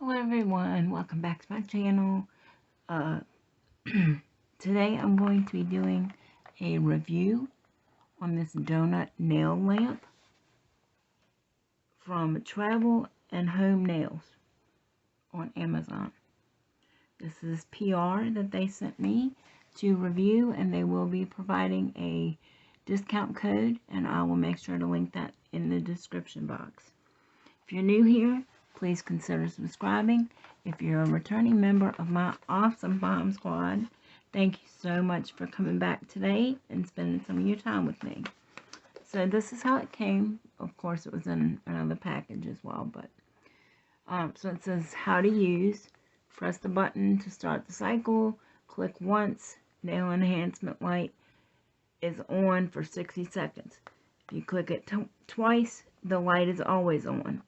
Hello everyone, welcome back to my channel. Uh, Today I'm going to be doing a review on this donut nail lamp from Travel and Home Nails on Amazon. This is PR that they sent me to review, and they will be providing a discount code, and I will make sure to link that in the description box. If you're new here, please consider subscribing. If you're a returning member of my awesome Mom Squad, thank you so much for coming back today and spending some of your time with me. So this is how it came. Of course, it was in another package as well, but so it says how to use. Press the button to start the cycle. Click once. Nail enhancement light is on for 60 seconds. If you click it twice, the light is always on.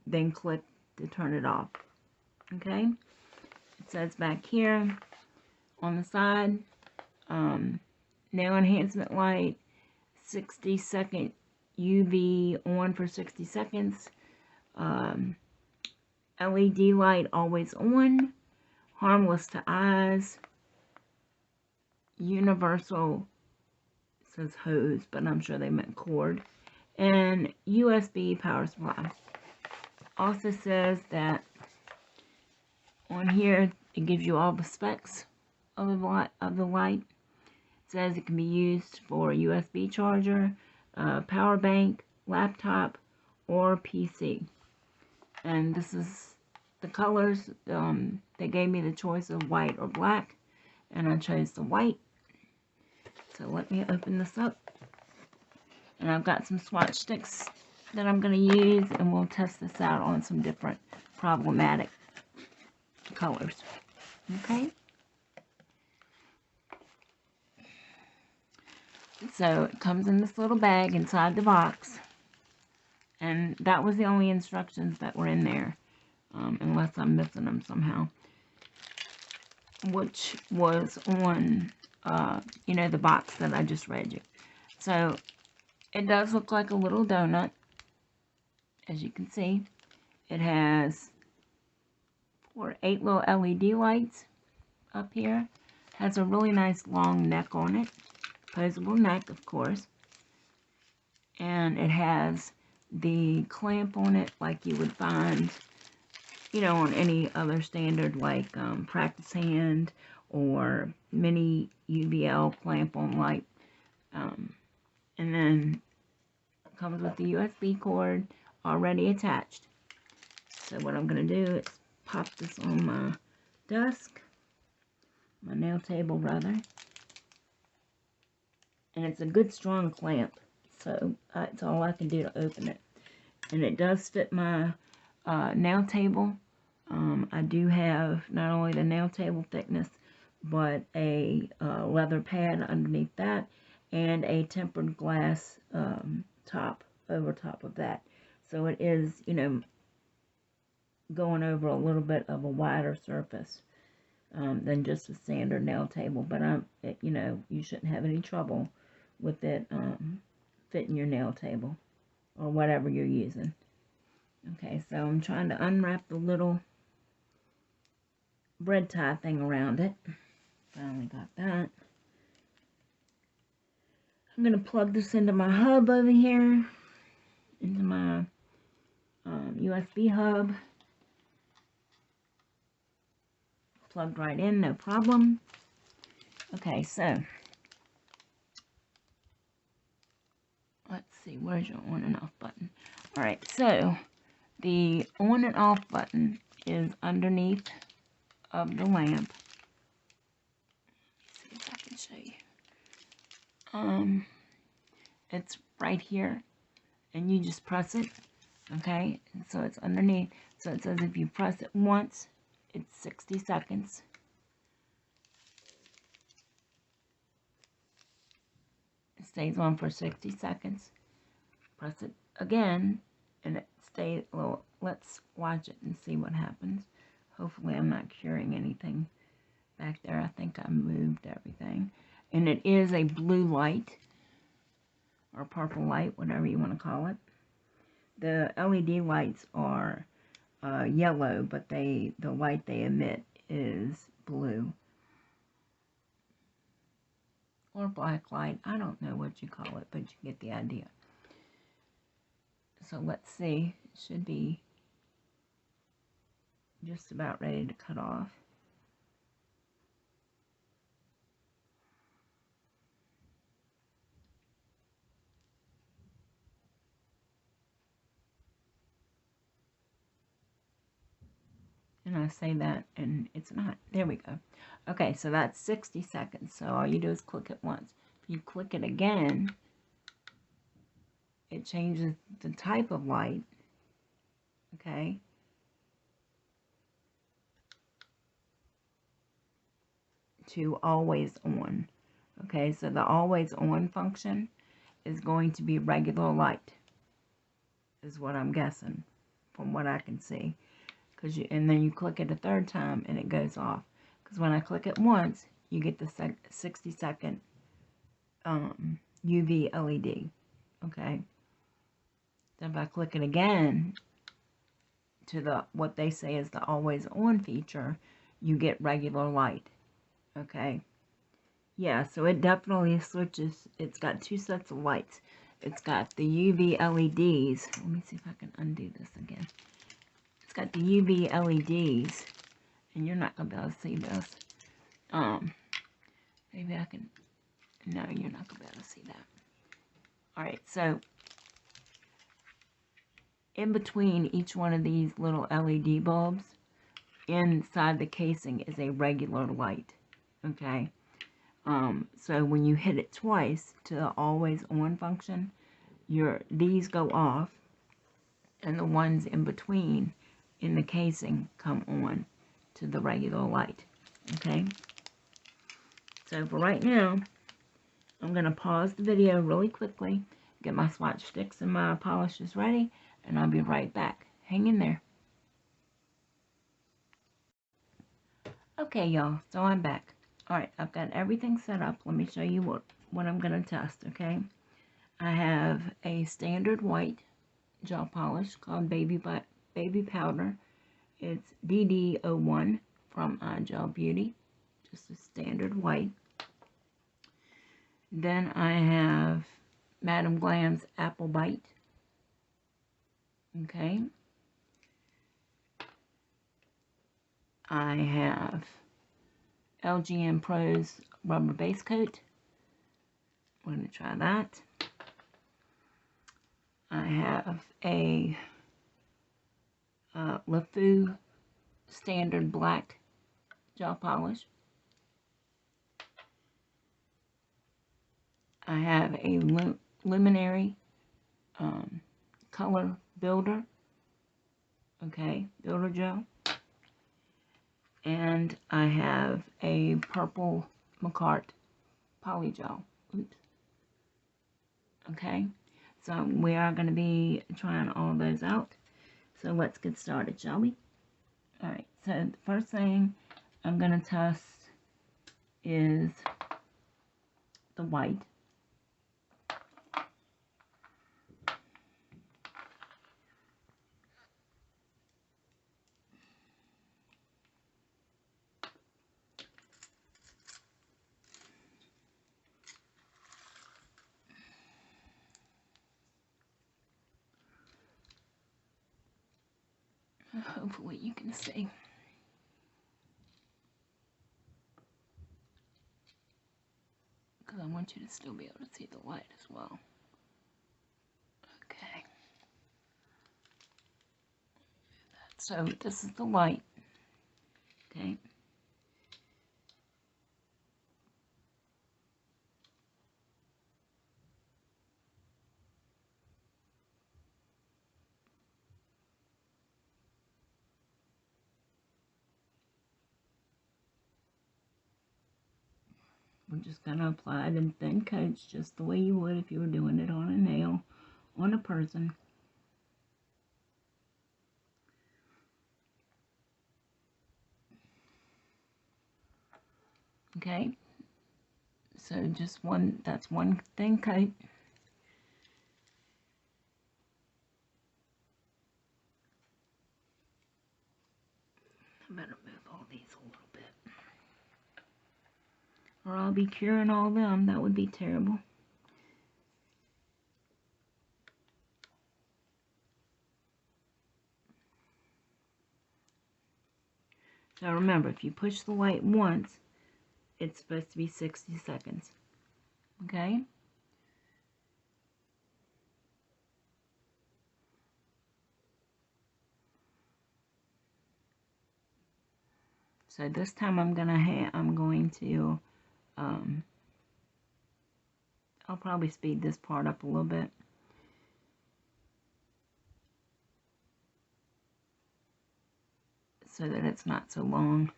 Then click to turn it off. Okay, it says back here on the side, nail enhancement light, 60-second UV on for 60 seconds, LED light always on, harmless to eyes, universal, it says hose, but I'm sure they meant cord, and USB power supply. Also says that on here it gives you all the specs of the light. It says it can be used for a USB charger, power bank, laptop, or PC. And this is the colors. They gave me the choice of white or black, and I chose the white. So let me open this up. And I've got some swatch sticks that I'm going to use, and we'll test this out on some different problematic colors. Okay? So it comes in this little bag inside the box, and that was the only instructions that were in there, unless I'm missing them somehow, which was on, the box that I just read you. So it does look like a little donut. As you can see, it has 8 little LED lights up here. Has a really nice long neck on it. Posable neck, of course. And it has the clamp on it like you would find, on any other standard, like practice hand or mini UVL clamp on light. And then it comes with the USB cord already attached. So what I'm going to do is pop this on my desk, my nail table rather, and it's a good strong clamp, so that's all I can do to open it. And it does fit my nail table. I do have not only the nail table thickness, but a leather pad underneath that, and a tempered glass top over top of that. So it is, going over a little bit of a wider surface than just a standard nail table. But you shouldn't have any trouble with it fitting your nail table or whatever you're using. Okay, so I'm trying to unwrap the little bread tie thing around it. Finally got that. I'm going to plug this into my hub over here, into my USB hub. Plugged right in, no problem. Okay, so let's see, where's your on and off button? Alright, so the on and off button is underneath of the lamp. Let me see if I can show you. It's right here, and you just press it, okay? And so it's underneath. So it says if you press it once, it's 60 seconds. It stays on for 60 seconds. Press it again, and it stays. Well, let's watch it and see what happens. Hopefully I'm not curing anything back there. I think I moved everything. And it is a blue light, or purple light, whatever you want to call it. The LED lights are yellow, but the light they emit is blue. Or black light. I don't know what you call it, but you get the idea. So let's see. It should be just about ready to cut off. And I say that, and it's not. There we go. Okay, so that's 60 seconds. So all you do is click it once. If you click it again, it changes the type of light. Okay. To always on. Okay, so the always on function is going to be regular light, is what I'm guessing from what I can see. And then you click it a third time and it goes off. Because when I click it once, you get the 60-second UV LED. Okay. Then if I click it again to the what they say is the always on feature, you get regular light. Okay. Yeah, so it definitely switches. It's got two sets of lights. It's got the UV LEDs. Let me see if I can undo this again. It's got the UV LEDs, and you're not gonna be able to see this. Maybe I can. No, you're not gonna be able to see that. All right, so in between each one of these little LED bulbs, inside the casing is a regular light. Okay. So when you hit it twice to the always on function, these go off, and the ones in between in the casing come on to the regular light. Okay. So for right now, I'm going to pause the video really quickly, get my swatch sticks and my polishes ready, and I'll be right back. Hang in there. Okay, y'all, so I'm back. Alright, I've got everything set up. Let me show you what I'm going to test, okay? I have a standard white gel polish called Baby Powder. It's DD01 from Gel Beauty. Just a standard white. Then I have Madam Glam's Apple Bite. Okay. I have LGN Pro's Rubber Base Coat. We're going to try that. I have a LeFou Standard Black Gel Polish. I have a Luminary Color Builder. Okay, Builder Gel. And I have a purple Macart Polygel. Oops. Okay, so we are going to be trying all those out. So let's get started, shall we? Alright, so the first thing I'm going to test is the white. Hopefully you can see. Because I want you to still be able to see the light as well. Okay. So this is the light. Okay. We're just going to apply it in thin coats just the way you would if you were doing it on a nail, on a person. Okay, so just that's one thin coat. I better move all these a little bit, or I'll be curing all them. That would be terrible. So remember, if you push the light once, it's supposed to be 60 seconds. Okay? So this time I'm going to I'll probably speed this part up a little bit. So that it's not so long.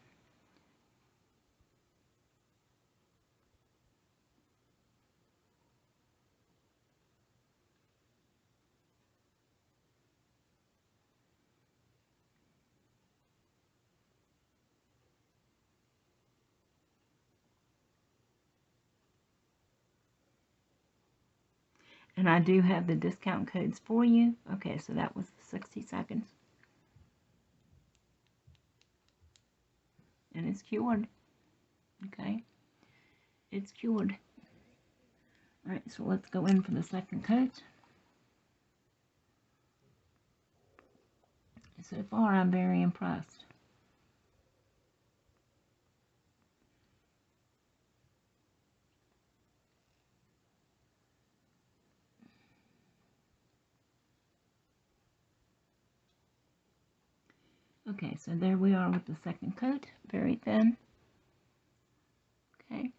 And I do have the discount codes for you. Okay, so that was 60 seconds. And it's cured. Okay, it's cured. Alright, so let's go in for the second coat. So far, I'm very impressed. Okay, so there we are with the second coat, very thin. Okay.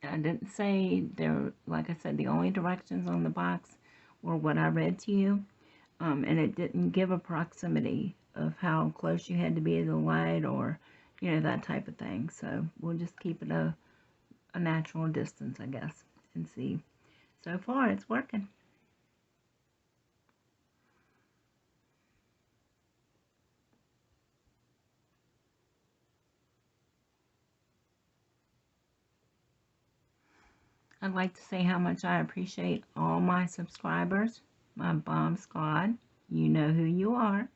I didn't say there, like I said, the only directions on the box were what I read to you. And it didn't give a proximity of how close you had to be to the light or, you know, that type of thing. So we'll just keep it a natural distance, I guess, and see. So far, it's working. I'd like to say how much I appreciate all my subscribers, my bomb squad. You know who you are.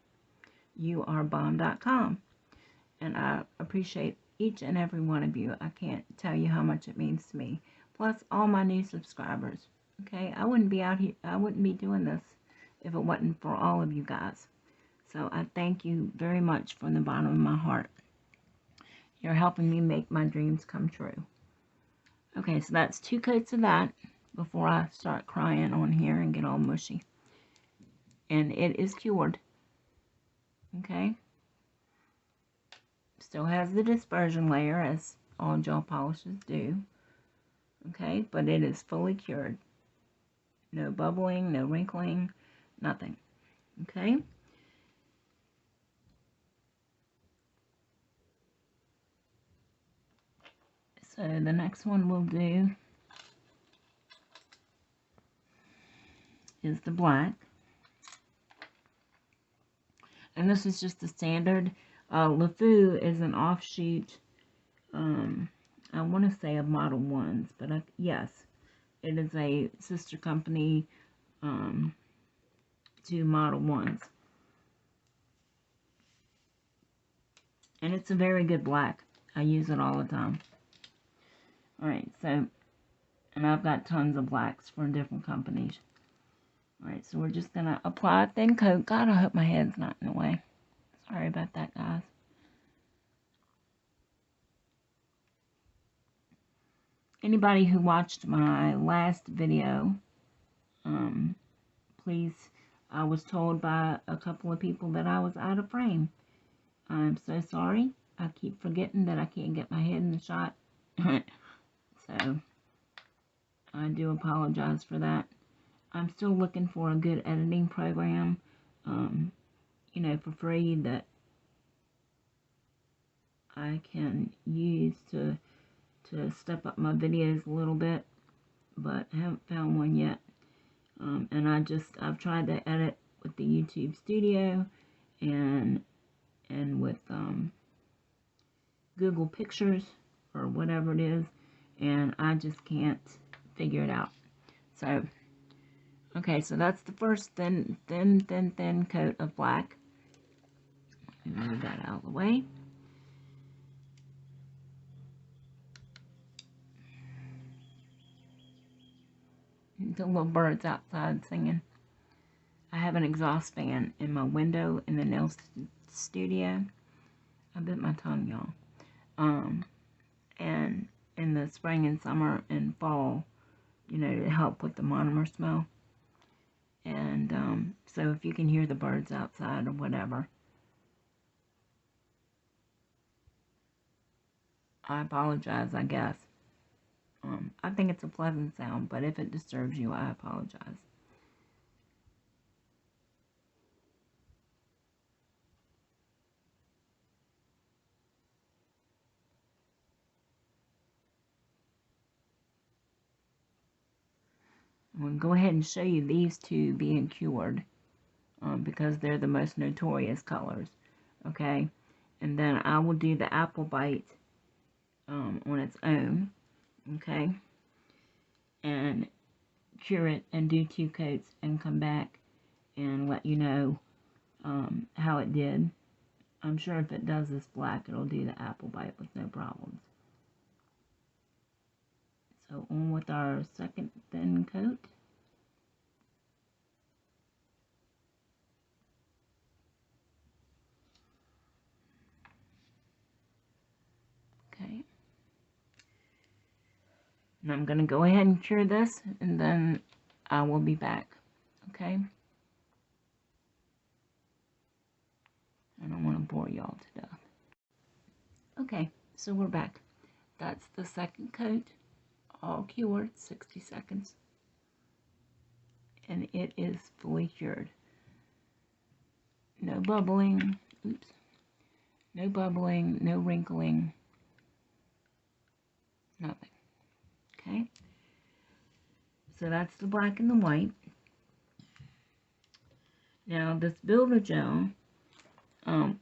You are bomb.com. And I appreciate each and every one of you. I can't tell you how much it means to me. Plus all my new subscribers. Okay, I wouldn't be out here, I wouldn't be doing this if it wasn't for all of you guys. So I thank you very much from the bottom of my heart. You're helping me make my dreams come true. Okay, so that's 2 coats of that before I start crying on here and get all mushy. And it is cured. Okay. Still has the dispersion layer, as all gel polishes do. Okay, but it is fully cured. No bubbling, no wrinkling, nothing. Okay. So the next one we'll do is the black. And this is just the standard. LeFou is an offshoot, I want to say of Model 1s, but yes, it is a sister company to Model 1s. And it's a very good black. I use it all the time. Alright, so, and I've got tons of blacks for different companies. Alright, so we're just going to apply a thin coat. God, I hope my head's not in the way. Sorry about that, guys. Anybody who watched my last video, please, I was told by a couple of people that I was out of frame. I'm so sorry. I keep forgetting that I can't get my head in the shot. So, I do apologize for that. I'm still looking for a good editing program, you know, for free that I can use to step up my videos a little bit, but I haven't found one yet. And I've tried to edit with the YouTube Studio, and and with Google Pictures or whatever it is, and I just can't figure it out. So, okay, so that's the first thin coat of black. Let me move that out of the way. The little birds outside singing. I have an exhaust fan in my window in the nail studio. I bit my tongue, y'all. And in the spring and summer and fall, you know, to help with the monomer smell. And so if you can hear the birds outside or whatever, I apologize, I guess. I think it's a pleasant sound, but if it disturbs you, I apologize. I'm going to go ahead and show you these two being cured because they're the most notorious colors. Okay, and then I will do the apple bite on its own. Okay, and cure it and do 2 coats and come back and let you know how it did. I'm sure if it does this black, it'll do the apple bite with no problems. So on with our second thin coat. Okay. And I'm going to go ahead and cure this, and then I will be back. Okay? I don't want to bore y'all to death. Okay, so we're back. That's the second coat, all cured, 60 seconds. And it is fully cured. No bubbling, oops. No bubbling, no wrinkling, nothing. Okay? So that's the black and the white. Now this builder gel,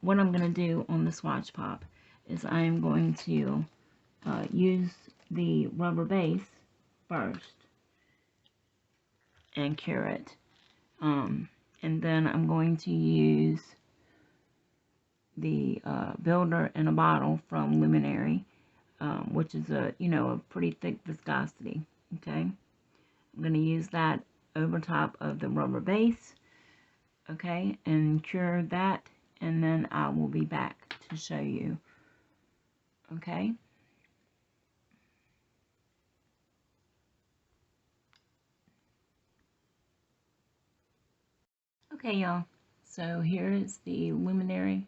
what I'm going to do on the swatch pop is I'm going to use the rubber base first and cure it. And then I'm going to use the builder in a bottle from Luminary, which is a pretty thick viscosity. Okay, I'm going to use that over top of the rubber base. Okay, and cure that, and then I will be back to show you. Okay. Okay, y'all. So here is the Luminary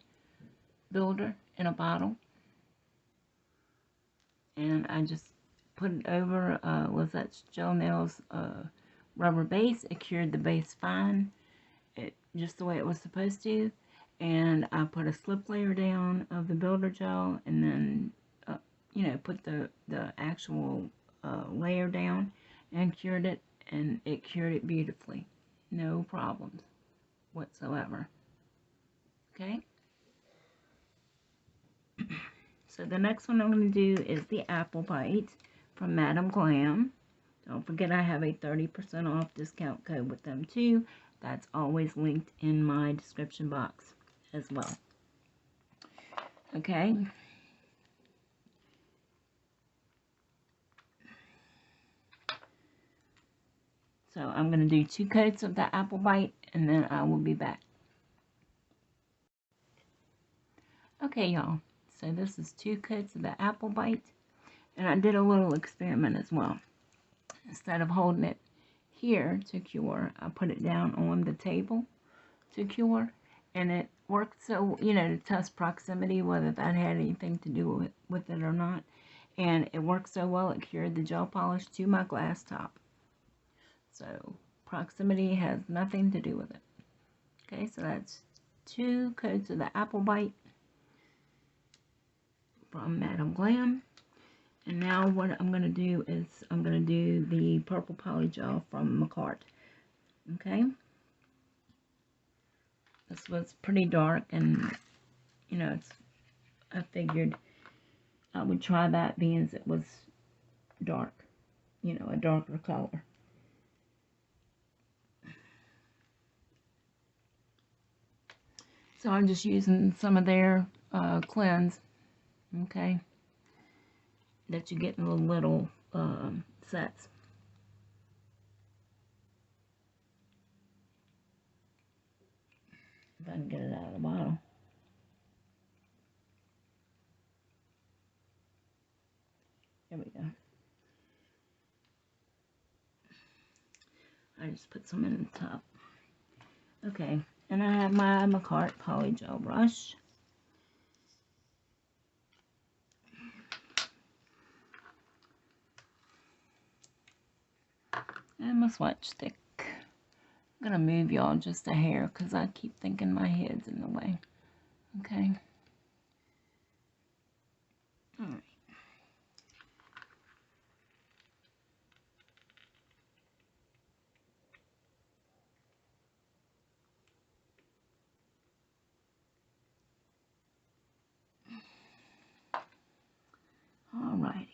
builder in a bottle, and I just put it over Lizette's Gel Nails rubber base. It cured the base fine, just the way it was supposed to. And I put a slip layer down of the builder gel, and then put the actual layer down and cured it, and it cured it beautifully. No problems whatsoever. Okay. So the next one I'm going to do is the apple bite from Madam Glam. Don't forget I have a 30% off discount code with them too. That's always linked in my description box as well. Okay. So I'm going to do 2 coats of the apple bite, and then I will be back. Okay, y'all. So this is 2 coats of the apple bite, and I did a little experiment as well. Instead of holding it here to cure, I put it down on the table to cure, and it worked so, to test proximity, whether that had anything to do with it or not. And it worked so well, it cured the gel polish to my glass top. So proximity has nothing to do with it. Okay, so that's 2 coats of the apple bite from Madam Glam. And now what I'm going to do is I'm going to do the purple poly gel from McCart. Okay. This was pretty dark, and you know, I figured I would try that being as it was dark, you know, a darker color. So I'm just using some of their cleanse, okay, that you get in the little sets. If I can get it out of the bottle. There we go. I just put some in the top. Okay, and I have my McCart Polygel brush. And my swatch stick. I'm gonna move y'all just a hair because I keep thinking my head's in the way. Okay. Alright. Alrighty.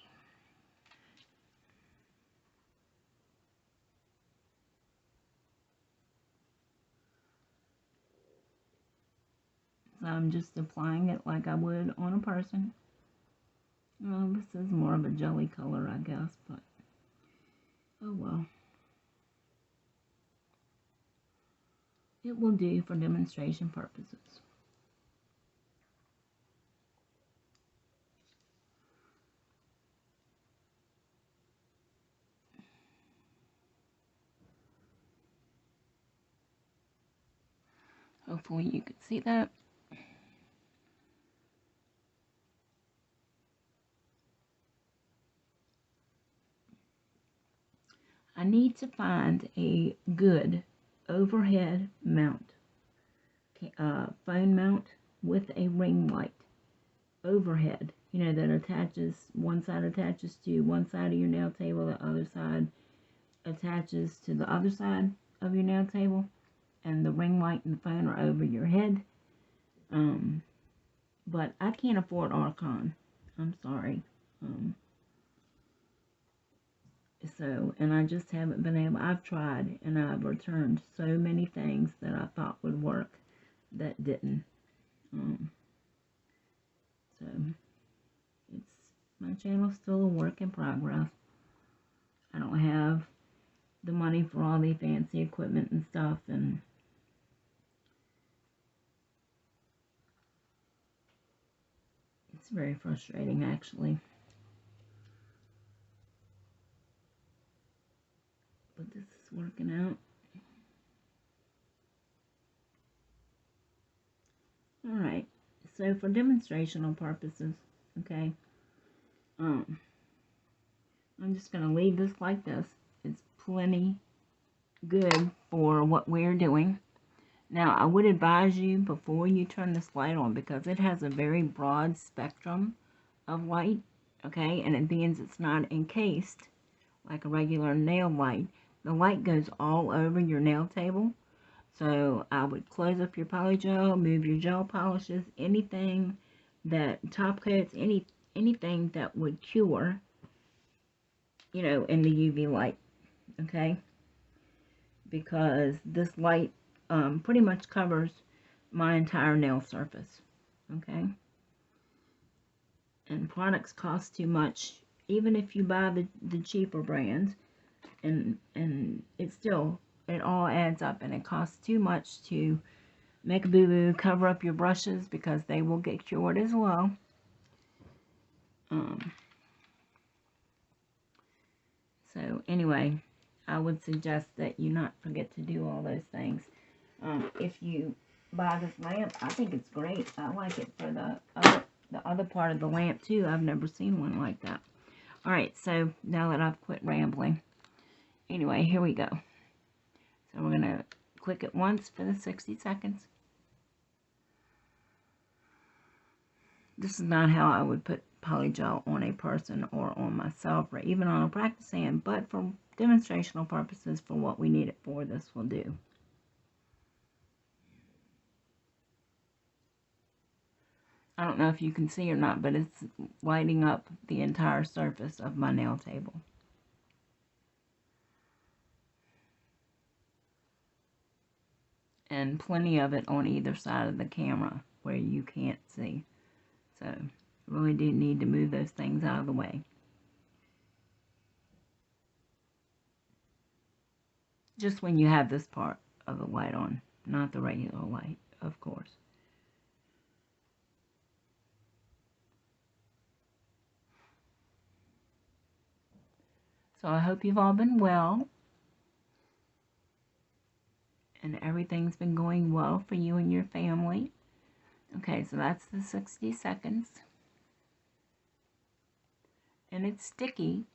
So I'm just applying it like I would on a person. Well, this is more of a jelly color, I guess, but oh well. It will do for demonstration purposes. Hopefully you can see that. I need to find a good overhead mount, phone mount with a ring light overhead, you know, that attaches, one side attaches to one side of your nail table, the other side attaches to the other side of your nail table, and the ring light and the phone are over your head. But I can't afford Archon. I'm sorry. So, and I just haven't been able, I've tried and I've returned so many things that I thought would work that didn't. So, it's, my channel's still a work in progress. I don't have the money for all the fancy equipment and stuff, and it's very frustrating actually. But this is working out. Alright, so for demonstrational purposes, okay, I'm just going to leave this like this. It's plenty good for what we're doing. Now, I would advise you before you turn this light on, because it has a very broad spectrum of light, okay, and it means it's not encased like a regular nail light. The light goes all over your nail table. So I would close up your polygel, move your gel polishes, anything that top coats, anything that would cure, you know, in the UV light, okay? Because this light pretty much covers my entire nail surface, okay? And products cost too much, even if you buy the cheaper brands, and it all adds up, and it costs too much to make a boo-boo, cover up your brushes, because they will get cured as well. So anyway, I would suggest that you not forget to do all those things. If you buy this lamp, I think it's great. I like it for the other part of the lamp too. I've never seen one like that. Alright, so now that I've quit rambling. Anyway, here we go. So we're going to click it once for the 60 seconds. This is not how I would put polygel on a person or on myself, or even on a practice hand, but for demonstrational purposes, for what we need it for, this will do. I don't know if you can see or not, but it's lighting up the entire surface of my nail table. And plenty of it on either side of the camera where you can't see. So, really do need to move those things out of the way. Just when you have this part of the light on, not the regular light, of course. So I hope you've all been well. And everything's been going well for you and your family. Okay, so that's the 60 seconds. And it's sticky,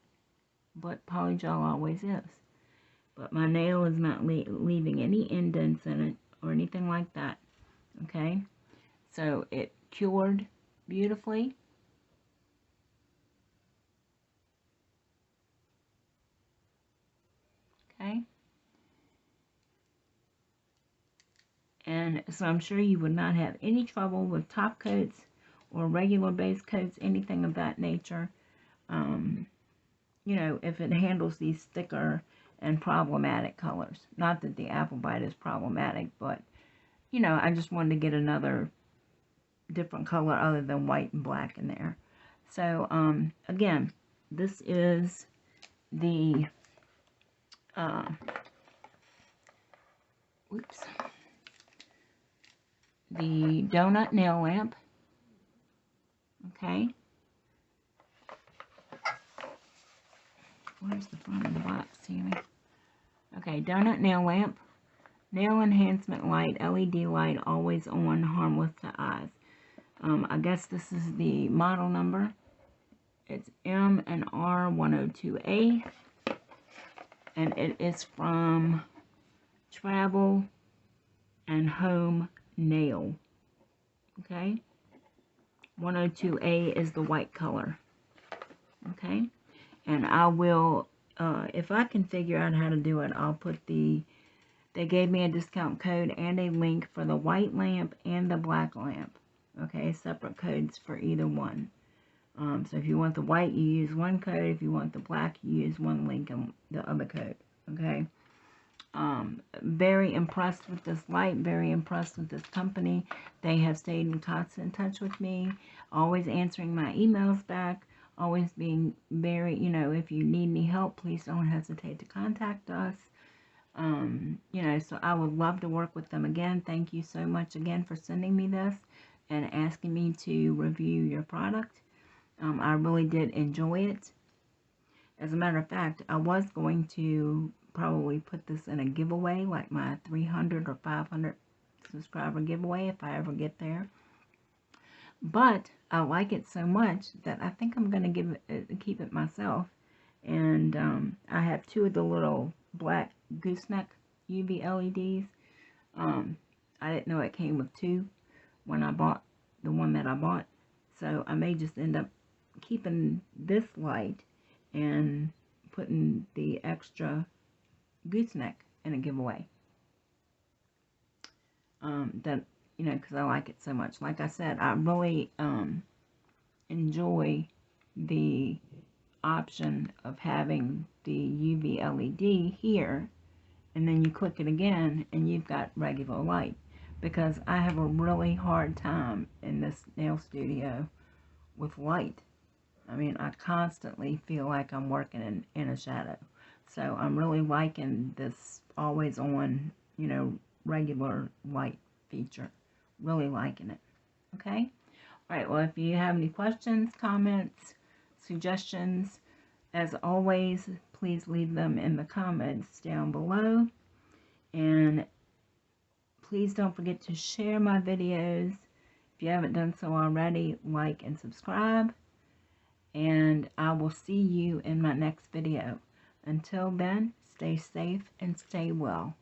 but polygel always is. But my nail is not leaving any indents in it or anything like that. Okay, so it cured beautifully. Okay. And so I'm sure you would not have any trouble with top coats or regular base coats, anything of that nature. You know, if it handles these thicker and problematic colors. Not that the apple bite is problematic, but, you know, I just wanted to get another different color other than white and black in there. So, again, this is the, the donut nail lamp. Okay. Where's the front of the box, Tammy? Okay, donut nail lamp. Nail enhancement light, LED light, always on, harmless to eyes. I guess this is the model number. It's M&R102A. And it is from Travel and Home Nail. Okay? 102A is the white color. Okay? And I will, if I can figure out how to do it, I'll put the, they gave me a discount code and a link for the white lamp and the black lamp. Okay, separate codes for either one. So if you want the white, you use one code. If you want the black, you use one link and the other code. Okay. Very impressed with this light. Very impressed with this company. They have stayed in constant touch with me. Always answering my emails back. Always being very, you know, if you need any help, please don't hesitate to contact us. You know, so I would love to work with them again. Thank you so much again for sending me this and asking me to review your product. I really did enjoy it. As a matter of fact, I was going to probably put this in a giveaway, like my 300 or 500 subscriber giveaway if I ever get there. But I like it so much that I think I'm going to keep it myself. And I have two of the little black gooseneck UV LEDs. I didn't know it came with two when I bought the one that I bought. So I may just end up keeping this light and putting the extra gooseneck in a giveaway. That, you know, because I like it so much. Like I said, I really enjoy the option of having the UV LED here, and then you click it again and you've got regular light, because I have a really hard time in this nail studio with light. I mean, I constantly feel like I'm working in a shadow. So I'm really liking this always on, you know, regular light feature. Really liking it. Okay? Alright, well, if you have any questions, comments, suggestions, as always, please leave them in the comments down below. And please don't forget to share my videos. If you haven't done so already, like and subscribe. And I will see you in my next video. Until then, stay safe and stay well.